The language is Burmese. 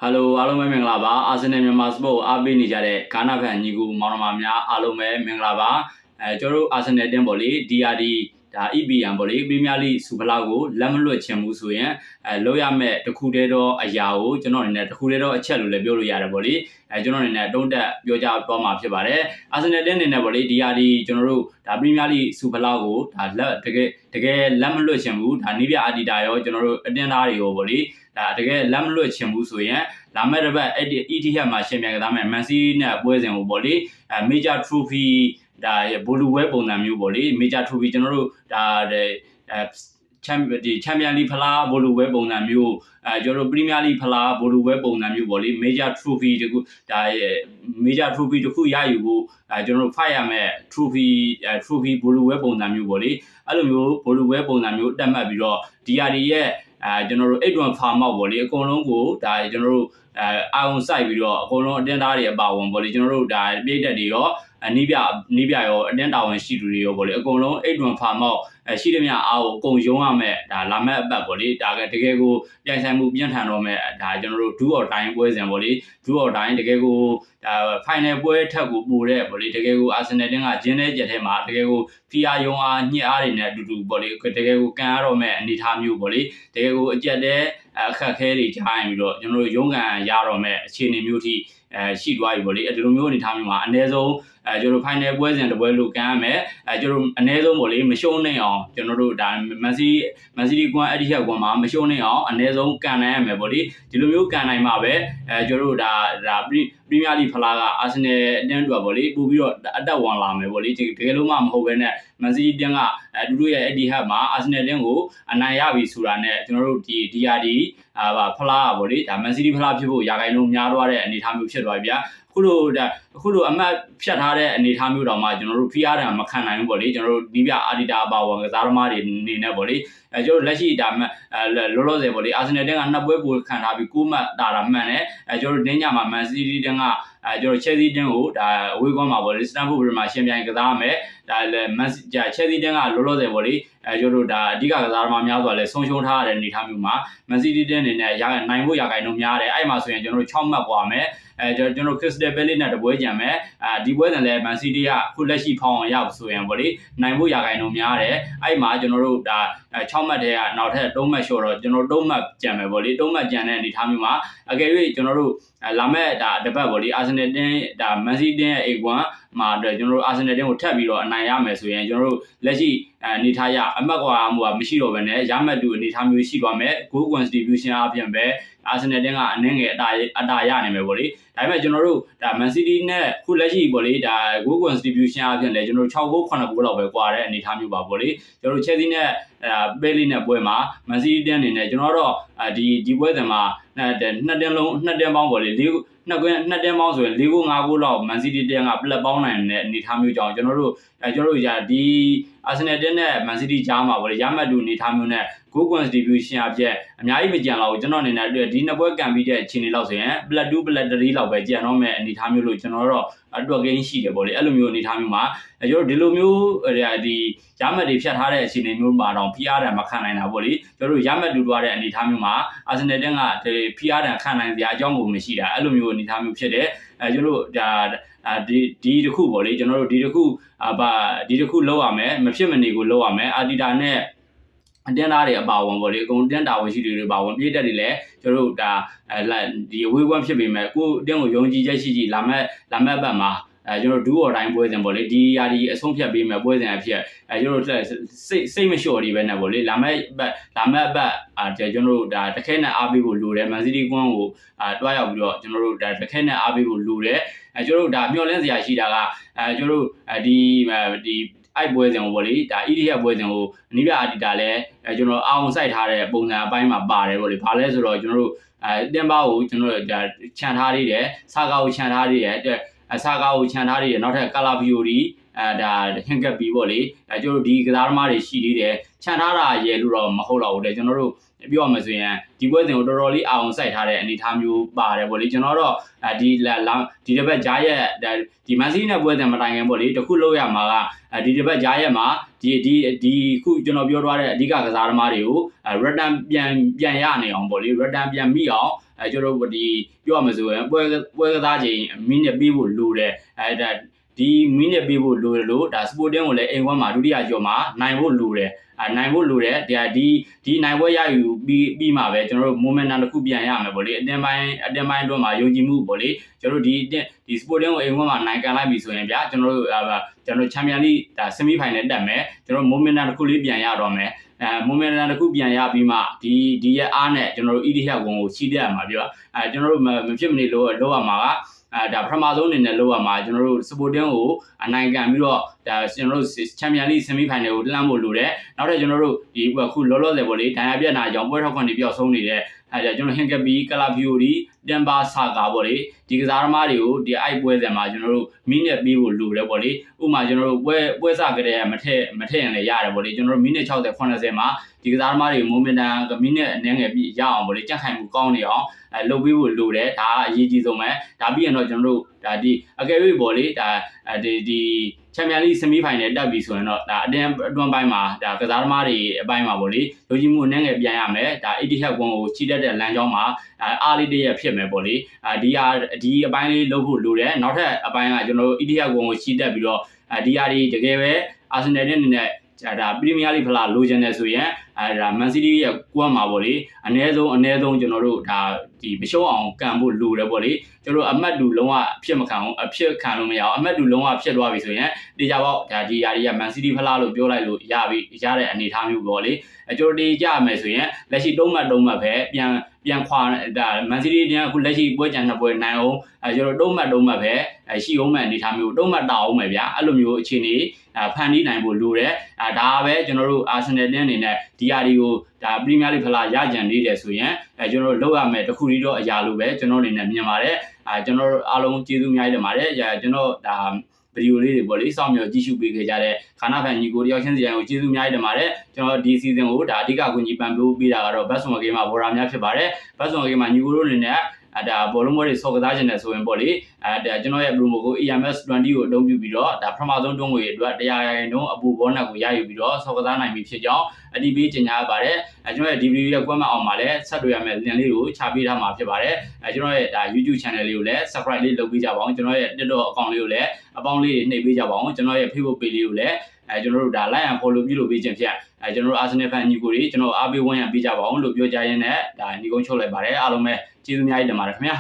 Hello အားလုံးပဲမင်္ဂလာပါအာဆင်နယ်မြန်မာစပို့အားပေးနေကြတဲ့ဂါနာဖန်ညီကူမောင်နှမများအားလုံးပဲမင်္ဂလာပါကျွန်တော်တို့အာဆင်နယ်တင်းပေါ့လေ DRD ဒါ EPM ပေါ့လေပရီးမီးယားလိစူဖလားကိုလက်မလွတ်ချင်ဘူးဆိုရင်လောက်ရမဲ့တစ်ခုတည်းသောအရာကိုကျွန်တော်အနေနဲ့တစ်ခုတည်းသောအချက်လို့လည်းပြောလို့ရတယ်ပေါ့လေကျွန်တော်အနေနဲ့တုံးတက်ပြောကြတော့မှာဖြစ်ပါတယ်အာဆင်နယ်တင်းအနေနဲ့ပေါ့လေ DRD ကျွန်တော်တို့ဒါပရီးမီးယားလိစူဖလားကိုဒါလက်တကယ်လက်မလွတ်ချင်ဘူးဒါနီးပြအာဒီတာရောကျွန်တော်တို့အတင်းသားတွေရောပေါ့လေဒါတကယ်လက်မလွတ်ချင်ဘူးဆိုရင်လာမဲ့တစ်ပတ်အဲ့ဒီ ETH မှာရှင်ပြန်ကစားမဲ့ Man City နဲ့ပွဲစဉ်ကိုပေါ့လေMajor Trophy ဒါဘူလူဝဲပုံစံမျိုးပေါ့လေ Major Trophy ကျွန်တော်တို့ဒါChampion League ဖလားဘူလူဝဲပုံစံမျိုးကျွန်တော်တို့ Premier League ဖလားဘူလူဝဲပုံစံမျိုးပေါ့လေ Major Trophy တခုဒါ Major Trophy တခုရယူဖို့ကျွန်တော်တို့ fight ရမဲ့ Trophy ဘူလူဝဲပုံစံမျိုးပေါ့လေအဲ့လိုမျိုးဘူလူဝဲပုံစံမျိုးတက်မှတ်ပြီးတော့ DRD ရဲ့ကျွန်တော်တို့8-1 farm out ပေါ့လေအကုန်လုံးကိုဒါကျွန်တော်တို့အာုံစိုက်ပြီးတော့အကုန်လုံးအတင်းသားတွေအပါဝင်ပေါ့လေကျွန်တော်တို့ဒါပြည့်တက်တွေရောနီးပြရောအတင်းတာဝန်ရှိသူတွေရောပေါ့လေအကုန်လုံး8-1 farm outရှိသမျှအားကိုအကုန်ရုံးရမယ်ဒါလာမဲ့အပတ်ပေါ့လေဒါကတကယ်ကိုပြိုင်ဆိုင်မှုပြင်းထန်တော့မဲ့ဒါကျွန်တော်တို့ do or die ပွဲစဉ်ပေါ့လေ do or die တကယ်ကိုဒါ final ပွဲထက်ကိုပိုတဲ့ပေါ့လေတကယ်ကို Arsenal တင်းကဂျင်းတဲ့ကြက်ထဲမှာတကယ်ကို PR ရုံးအားညှစ်အားတွေနဲ့အတူတူပေါ့လေတကယ်ကိုကန်ရတော့မဲ့အနေအထားမျိုးပေါ့လေတကယ်ကိုအကျက်တဲ့အခက်ခဲတွေကြားရင်ပြီးတော့ကျွန်တော်တို့ရုံးကန်ရတော့မဲ့အခြေအနေမျိုးထိရှိသွားပြီပေါ့လေဒီလိုမျိုးအနေအထားမျိုးမှာအနည်းဆုံးကျွန်တော် final ပွဲစဉ်တစ်ပွဲလို့ကန်ရမယ်ကျွန်တော်အနည်းဆုံးပေါ့လေမရှုံးနိုင်အောင်ကျွန်တော်တို့ဒါ Man City ကွမ်းအဲ့ဒီရက်ကွမ်းမှာမရှုံးနိုင်အောင်အနည်းဆုံးကန်နိုင်ရမယ်ပေါ့လေဒီလိုမျိုးကန်နိုင်မှာပဲကျွန်တော်တို့ဒါပရီးမီးယားလိဖလားက Arsenal အတင်းတို့ပေါ့လေပို့ပြီးတော့အတက်ဝင်လာမယ်ပေါ့လေတကယ်လို့မှမဟုတ်ဘဲနဲ့ Man City တင်းကသူတို့ရဲ့ Etihad မှာ Arsenal တင်းကိုအနိုင်ရပြီဆိုတာနဲ့ကျွန်တော်တို့ဒီ DRD ဖလားပေါ့လေဒါ Man City ဖလားဖြစ်ဖို့ရာဂိုင်လုံးများသွားတဲ့အနေအထားမျိုးဖြစ်သွားပြီဗျာအခုလိုအမှတ်ဖြတ်ထားတဲ့အနေအထားမျိုးတောင်မှကျွန်တော်တို့ PR တံမခံနိုင်ဘူးပေါ့လေကျွန်တော်တို့ဒီပြအာဒီတာအပါဝင်ကစားသမားတွေအနေနဲ့ပေါ့လေကျွန်တော်လက်ရှိဒါလောလောဆယ်ပေါ့လေ Arsenal တင်းကနှစ်ပွဲပိုခံထားပြီး6မှတ်တာမှန်တယ်ကျွန်တော်တို့တင်းညမှာ Man City တင်းကကျွန်တော် Chelsea တင်းကိုဒါအဝေးကွမ်းမှာပေါ့လေ Stamford Bridge မှာရှင်ပြိုင်ကစားရမယ်ဒါလည်း Chelsea တင်းကလောလောဆယ်ပေါ့လေကျွန်တော်တို့ဒါအဓိကကစားသမားများစွာလဲဆုံးရှုံးထားရတဲ့အနေအထားမျိုးမှာ Man City တင်းအနေနဲ့နိုင်ဖို့ရာဂိုင်နှုန်းများတယ်အဲ့မှာဆိုရင်ကျွန်တော်တို့6မှတ်ပွားမယ်ကျွန်တော် Crystal Palace နဲ့တပွဲကြံမယ်ဒီပွဲစဉ်လဲ Man City ကခုလက်ရှိဖောင်းအောင်ရဖို့ဆိုရင်ပေါ့လေနိုင်ဖို့ရာဂိုင်နှုန်းများတယ်အဲ့မှာကျွန်တော်တို့ဒါ6မှတ်ထဲကနောက်ထပ်3မှတ်လျှော့တော့ကျွန်တော်တို့3မှတ်ကြံမယ်ပေါ့လေ3မှတ်ကြံတဲ့အနေအထားမျိုးမှာအကယ်၍ကျွန်တော်တို့လာမဲ့ဒါတပတ်ပေါ့လေ Arsenal တင်းဒါ Man City တင်းရဲ့ A1 မှာအတွက်ကျွန်တော်တို့ Arsenal တင်းကိုထပ်ပြီးတော့အနိုင်ရမယ်ဆိုရင်ကျွန်တော်တို့လက်ရှိအနေထားရအမှတ်ကွာမှုကမရှိတော့ဘဲနဲ့ရမှတ်တူအနေထားမျိုးရှိသွားမယ် goal contribution အပြင်ပဲ Arsenal တင်းကအနည်းငယ်အတာရနိုင်မယ်ပေါ့လေဒါပေမဲ့ကျွန်တော်တို့ဒါ Man City နဲ့ခုလက်ရှိပေါ့လေဒါ goal contribution အပြင်လဲကျွန်တော်တို့6 goal 9 goal လောက်ပဲကွာတဲ့အနေထားမျိုးပါပေါ့လေကျွန်တော်တို့ Chelsea နဲ့Palace နဲ့ပွဲမှာ Man City တင်းအနေနဲ့ကျွန်တော်တို့ဒီပွဲစဉ်မှာနှစ်တင်းပေါင်းပေါ့လေနှစ်တင်းပေါင်းဆိုရင်4 goal 5 goal လောက် Man City တင်းကပလက်ပေါင်းနိုင်တဲ့အနေထားမျိုးကြောင့်ကျွန်တော်တို့ဒီ Arsenal တင်းနဲ့ Man City ကြားမှာပေါ့လေရမှတ်တူအနေထားမျိုးနဲ့ goal contribution အပြင်အများကြီးမကြံတော့ဘူးကျွန်တော်အနေနဲ့ဒီနှစ်ပွဲကန်ပြီးတဲ့အခြေအနေလောက်ဆိုရင် plat 2 plat 3လောက်ပဲကြံတော့မဲ့အနေထားမျိုးလို့ကျွန်တော်တို့အတွက်ကင်းရှိတယ်ပေါ့လေအဲ့လိုမျိုးအနေထားမျိုးမှာကျွန်တော်ဒီလိုမျိုးဒီရမှတ်တွေဖြတ်ထားတဲ့အခြေအနေမျိုးမှာတော့ PR တံမခံနိုင်တာပေါ့လေကျွန်တော်တို့ရမှတ်တူသွားတဲ့အနေထားမျိုးမှာ Arsenal တင်းကဒီ PR တံခံနိုင်စရာအကြောင်းကိုမရှိတာအဲ့လိုမျိုးအနေထားမျိုးဖြစ်တယ်ကျွန်တော်တို့ဒီတစ်ခုပေါ့လေကျွန်တော်တို့ဒီတစ်ခုလောက်ရမယ်မဖြစ်မနေကိုလောက်ရမယ်အာဒီတာနဲ့အတင်းသားတွေအပါဝင်ပေါ့လေအကုန်တင်းတာဝန်ရှိတွေပါဝင်ပြည့်တက်တွေလည်းကျွန်တော်တို့ဒီအဝေးကွမ်းဖြစ်ပေမဲ့ကိုအတင်းကိုယုံကြည်ချက်ရှိလာမဲ့ဘက်မှာကျွန်တော်ဒူးအော်တိုင်းပွဲစဉ်ပေါ့လေဒီရာဒီအဆုံးဖြတ်ပေးမဲ့ပွဲစဉ်အဖြစ်ကျွန်တော်စိတ်မလျှော့ဒီပဲနဲ့ပေါ့လေလာမဲ့ဘက်ကျွန်တော်တို့ဒါတခဲနဲ့အားပေးဖို့လိုတယ် Man City ကွန်းကိုတွားရောက်ပြီးတော့ကျွန်တော်တို့ဒါတခဲနဲ့အားပေးဖို့လိုတယ်ကျွန်တော်တို့ဒါမျှော်လင့်စရာရှိတာကကျွန်တော်တို့ဒီအိုက်ပွဲစဉ်ကိုပေါ့လေဒါ ETH ပွဲစဉ်ကိုအနိပြအာဒီတာလဲကျွန်တော်အောင်စိုက်ထားတဲ့ပုံစံအပိုင်းမှာပါတယ်ပေါ့လေဘာလဲဆိုတော့ကျွန်တော်တို့တင်ပါကိုကျွန်တော်ဒါခြံထားသေးတယ်စာကာကိုခြံထားသေးတယ်စာကာကိုခြံထားသေးတယ်နောက်ထပ်ကာလာဗီယိုဒီဒါဟင်ကပ်ပြီးပေါ့လေကျွန်တော်တို့ဒီကစားသမားတွေရှိသေးတယ်ခြံထားတာရဲလို့တော့မဟုတ်တော့ဘူးတဲ့ကျွန်တော်တို့ပြောရမယ်ဆိုရင်ဒီပွဲစဉ်ကိုတော်တော်လေးအောင်စိုက်ထားတဲ့အနေအထားမျိုးပါတယ်ပေါ့လေကျွန်တော်တော့ဒီတစ်ပတ်ကြားရက်ဒီ Man City နဲ့ပွဲစဉ်မတိုင်ခင်ပေါ့လေတခုလောက်ရမှာကဒီတစ်ပတ်ကြားရက်မှာဒီခုကျွန်တော်ပြောထားတဲ့အဓိကကစားသမားတွေကို return ပြန်ရနေအောင်ပေါ့လေ return ပြန်မိအောင် ကျွန်တော်တို့ဒီပြောရမယ်ဆိုရင်ပွဲကစားချိန်မိနစ်ပေးဖို့လိုတယ်ဒါဒီမိနစ်ပေးဖို့လိုတယ်လို့ဒါ Sporting ကိုလည်းအိမ်ကွမ်းမှာဒုတိယကျော်မှာနိုင်ဖို့လိုတယ်နိုင်ဖို့လိုတယ်ဒီနိုင်ပွဲရယူပြီးမှပဲကျွန်တော်တို့ momentum တစ်ခုပြန်ရမယ်ပေါ့လေအတင်းပိုင်းအတွင်းမှာယုံကြည်မှုပေါ့လေကျွန်တော်တို့ဒီ Sporting ကိုအိမ်ကွမ်းမှာနိုင်ကန်လိုက်ပြီဆိုရင်ဗျာကျွန်တော်တို့ Champions League ဒါ semi final တက်မယ်ကျွန်တော် momentum တစ်ခုလေးပြန်ရတော့မယ်momentum တစ်ခုပြန်ရပြီးမှဒီရဲ့အားနဲ့ကျွန်တော်တို့ EDH ကိုချီးတက်ရမှာပြောကျွန်တော်တို့မဖြစ်မနေလို့ရမှာကဒါပထမဆုံးအနေနဲ့လောက်ရမှာကျွန်တော်တို့ Sporting ကိုအနိုင်ကန်ပြီးတော့ဒါကျွန်တော်တို့ Champions League semi final ကိုလှမ်းဖို့လိုတယ်နောက်ထပ်ကျွန်တော်တို့ဒီအခုလောလောဆယ်ပေါ့လေဒဏ်ရာပြက်နာကြောင့်ပွဲထောက်ခွင့်တွေပျောက်ဆုံးနေတဲ့ကျွန်တော်ဟင်ကပီကလာဖီယိုဒီတမ်ဘာဆာကာပေါ့လေဒီကစားသမားတွေကိုဒီအိုက်ပွဲစဉ်မှာကျွန်တော်တို့မိနစ်ပေးဖို့လိုတယ်ပေါ့လေဥပမာကျွန်တော်တို့ပွဲစကြတဲ့မထည့်ရင်လည်းရတယ်ပေါ့လေကျွန်တော်တို့မိနစ်60 80မှာဒီကစားသမားတွေ momentum မိနစ်အနည်းငယ်ပြည့်ရအောင်ပေါ့လေကြက်ခိုင်မှုကောင်းနေအောင်လုပ်ပေးဖို့လိုတယ်ဒါအရေးကြီးဆုံးပဲဒါပြီးရင်တော့ကျွန်တော်တို့ဒါဒီအကယ်၍ပေါ့လေဒါဒီ Champions League semi final တက်ပြီဆိုရင်တော့ဒါအတွင်းပိုင်းမှာဒါကစားသမားတွေအပိုင်းမှာပေါ့လေယုံကြည်မှုအနည်းငယ်ပြန်ရမယ်ဒါ EDH ကွန်ကိုချီတက်တဲ့လမ်းကြောင်းမှာအားလေးတည်းရဖြစ်မယ်ပေါ့လေဒီအပိုင်းလေးလုပ်ဖို့လိုတယ်နောက်ထပ်အပိုင်းကကျွန်တော်တို့ EDH ကွန်ကိုချီတက်ပြီးတော့ဒီဟာဒီတကယ်ပဲ Arsenal နဲ့အနေနဲ့ဒါ Premier League ဖလားလိုချင်တယ်ဆိုရင်ဒါ Man City ရဲ့ကွမ်းမှာပေါ့လေအနည်းဆုံးကျွန်တော်တို့ဒါဒီမရှုံးအောင်ကန်ဖို့လိုတယ်ပေါ့လေကျွန်တော်တို့အမှတ်တူလုံးဝဖြစ်မခံအောင်အဖြစ်ခံလို့မရအောင်အမှတ်တူလုံးဝဖြစ်သွားပြီဆိုရင်တေချာပေါ့ဒါဒီယာတွေက Man City ဖလားလို့ပြောလိုက်လို့ရတဲ့အနေအထားမျိုးပေါ့လေကျွန်တော်တေချာမယ်ဆိုရင်လက်ရှိ3မှတ်ပဲပြန်ခွာဒါ Man City တန်းအခုလက်ရှိပွဲကြံ2ပွဲနိုင်အောင်ကျွန်တော်3မှတ်ပဲရှိအောင်မဲ့အနေအထားမျိုး3မှတ်တာအောင်မယ်ဗျာအဲ့လိုမျိုးအခြေအနေဖန်တီးနိုင်ဖို့လိုတယ်ဒါပဲကျွန်တော်တို့ Arsenal တင်းအနေနဲ့ဒီယာတွေကိုဒါ Premier League ဖလားရကြံနေတယ်ဆိုရင်ကျွန်တော်တို့လောက်ရမယ်တခုတည်းတော့အရာလိုပဲကျွန်တော်အနေနဲ့မြင်ပါတယ်ကျွန်တော်တို့အားလုံးကျေးဇူးအများကြီးတင်ပါတယ်ကျွန်တော်ဒါဗီဒီယိုလေးတွေပေါ့လေစောင့်မျှော်ကြည့်ရှုပေးခဲ့ကြတဲ့ခါနာဖန်ညီကိုတယောက်ချင်းစီတိုင်းကိုကျေးဇူးအများကြီးတင်ပါတယ်ကျွန်တော်ဒီ season ကိုဒါအဓိကကူညီပံ့ပိုးပေးတာကတော့ Batson Game မှာဘော်ရာများဖြစ်ပါတယ် Batson Game မှာညီကိုတို့အနေနဲ့ဒါဘောလုံးပွဲတွေဆော့ကစားခြင်းနဲ့ဆိုရင်ပေါ့လေဒါကျွန်တော်ရဲ့ promo ကို EMS20 ကိုအသုံးပြုပြီးတော့ဒါပထမဆုံးတွန်းငွေအတွက်100%အပူဘောနက်ကိုရယူပြီးတော့ဆော့ကစားနိုင်ပြီဖြစ်ကြောင်းအတီးပေးကြေညာရပါတယ်ကျွန်တော်ရဲ့ဒီဗီဒီယိုရဲ့ကွမ်းမအောင်မှာလည်းဆက်တွေ့ရမယ့် link လေးကိုချပေးထားမှာဖြစ်ပါတယ်ကျွန်တော်ရဲ့ဒါ YouTube channel လေးကိုလည်း subscribe လေးလုပ်ပေးကြပါအောင်ကျွန်တော်ရဲ့ TikTok account လေးကိုလည်းအပေါင်းလေးတွေနှိပ်ပေးကြပါအောင်ကျွန်တော်ရဲ့ Facebook page လေးကိုလည်းကျွန်တော်တို့ဒါ like and follow ပြုလုပ်ပေးခြင်းဖြင့်ကျွန်တော်တို့ Arsenal fan ညီကိုတွေကျွန်တော်အားပေးဝန်းရံပေးကြပါအောင်လို့ပြောကြရင်းနဲ့ဒါညီကုန်းချုပ်လိုက်ပါတယ်အားလုံးပဲကျေးဇူးအများကြီးတင်ပါတယ်ခင်ဗျာ